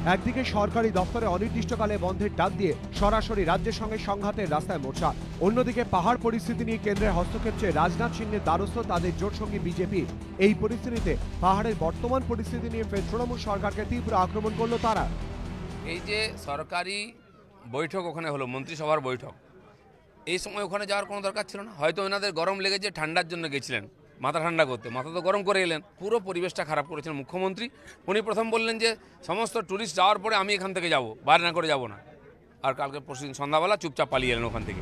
একদিকে সরকারি দপ্তরে অনির্দিষ্টকালে বন্ধের ডাক দিয়ে সরাসরি রাজ্যের সঙ্গে সংঘাতের রাস্তায় মোর্চা, অন্যদিকে পাহাড় পরিস্থিতি নিয়ে কেন্দ্রের হস্তক্ষেপ চেয়ে রাজনাথ সিংয়ের দ্বারস্থ তাদের জোটসঙ্গী বিজেপি। এই পরিস্থিতিতে পাহাড়ের বর্তমান পরিস্থিতি নিয়ে ফের তৃণমূল সরকারকে তীব্র আক্রমণ করল তারা। এই যে সরকারি বৈঠক ওখানে হলো, মন্ত্রিসভার বৈঠক, এই সময় ওখানে যাওয়ার কোনো দরকার ছিল না। হয়তো ওনাদের গরম লেগেছে, ঠান্ডার জন্য গেছিলেন, মাথা ঠান্ডা করতে, মাথা তো গরম করে এলেন। পুরো পরিবেশটা খারাপ করেছেন মুখ্যমন্ত্রী। উনি প্রথম বললেন যে সমস্ত ট্যুরিস্ট যাওয়ার পরে আমি এখান থেকে যাব, বাইরে না করে যাব না, আর কালকে পরশুদিন সন্ধ্যাবেলা চুপচাপ পালিয়ে এলেন ওখান থেকে।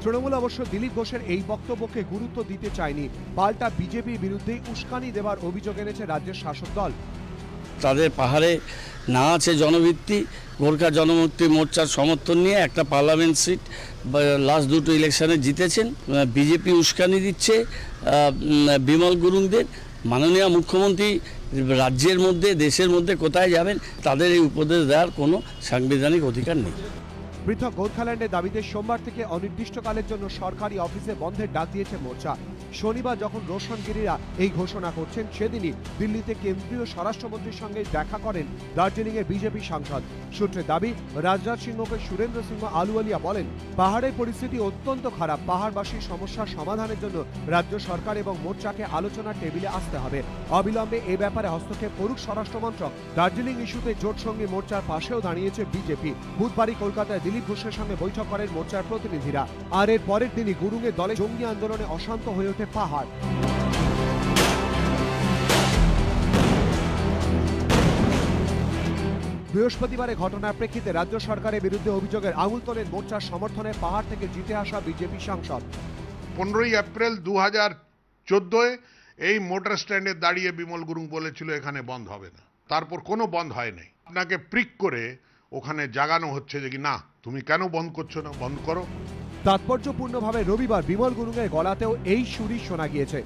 তৃণমূল অবশ্য দিলীপ ঘোষের এই বক্তব্যকে গুরুত্ব দিতে চায়নি, পাল্টা বিজেপির বিরুদ্ধে উস্কানি দেওয়ার অভিযোগ এনেছে রাজ্যের শাসক দল। তাদের পাহাড়ে না আছে জনভিত্তি, গোর্খা জনমুক্তি মোর্চার সমর্থন নিয়ে একটা পার্লামেন্ট সিট লাস্ট দুটো ইলেকশনে জিতেছেন। বিজেপি উস্কানি দিচ্ছে বিমল গুরুংদের। মাননীয় মুখ্যমন্ত্রী রাজ্যের মধ্যে, দেশের মধ্যে কোথায় যাবেন, তাদের এই উপদেশ দেওয়ার কোনো সাংবিধানিক অধিকার নেই। পৃথক গোর্খাল্যান্ডের দাবিতে সোমবার থেকে অনির্দিষ্টকালের জন্য সরকারি অফিসে বন্ধের ডাক দিয়েছে মোর্চা। শনিবার যখন রোশনগিরিরা এই ঘোষণা করছেন, সেদিনই দিল্লিতে কেন্দ্রীয় স্বরাষ্ট্রমন্ত্রীর সঙ্গে দেখা করেন দার্জিলিংয়ের বিজেপি সাংসদ। সূত্রে দাবি, রাজনাথ সিংহকে সুরেন্দ্র সিংহ আলুওয়ালিয়া বলেন, পাহাড়ের পরিস্থিতি অত্যন্ত খারাপ, পাহাড়বাসীর সমস্যার সমাধানের জন্য রাজ্য সরকার এবং মোর্চাকে আলোচনার টেবিলে আসতে হবে। অবিলম্বে এ ব্যাপারে হস্তক্ষেপ করুক স্বরাষ্ট্রমন্ত্রক। দার্জিলিং ইস্যুতে জোটসঙ্গী মোর্চার পাশেও দাঁড়িয়েছে বিজেপি। বুধবারই কলকাতায় দিলীপ ঘোষের সঙ্গে বৈঠক করেন মোর্চার প্রতিনিধিরা। আর এর পরের দিনই গুরুংয়ের দলে জঙ্গি আন্দোলনে অশান্ত হয়ে ওঠে পাহাড়। বৃহস্পতিবারে ঘটনার প্রেক্ষিতে রাজ্য সরকারের বিরুদ্ধে অভিযোগের আঙুল তোলেন মোর্চার সমর্থনে পাহাড় থেকে জিতে আসা বিজেপি সাংসদ। 15ই এপ্রিল 2014 এই মোটর স্ট্যান্ডে দাঁড়িয়ে বিমল গুরুং বলেছিল এখানে বন্ধ হবে না, তারপর কোনো বন্ধ হয় নাই। আপনাকে প্রিক করে ওখানে জাগানো হচ্ছে যে কি না, তুমি কেন বন্ধ করছো না, বন্ধ করো। তাৎপর্যপূর্ণভাবে রবিবার বিমল গুরুংয়ের গলাতেও এই সুরই শোনা গিয়েছে।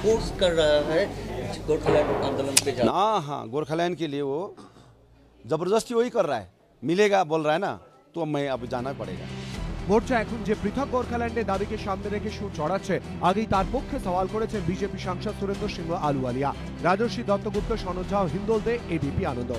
फोर्स कर रहा है गोरखालैंड आंदोलन पे जाना। ना, हाँ, गोरखालैंड के लिए वो जबरदस्ती वही कर रहा है, मिलेगा बोल रहा है ना, तो मैं अब जाना पड़ेगा। মোর্চা এখন যে পৃথক গোর্খাল্যান্ডের দাবিকে সামনে রেখে সুর চড়াচ্ছে, আগেই তার পক্ষে সওয়াল করেছেন বিজেপি সাংসদ সুরেন্দ্র সিংহ আলুওয়ালিয়া। রাজর্ষি দত্তগুপ্ত, সনজ ঝা, হিন্দোল দে, এবিপি আনন্দ।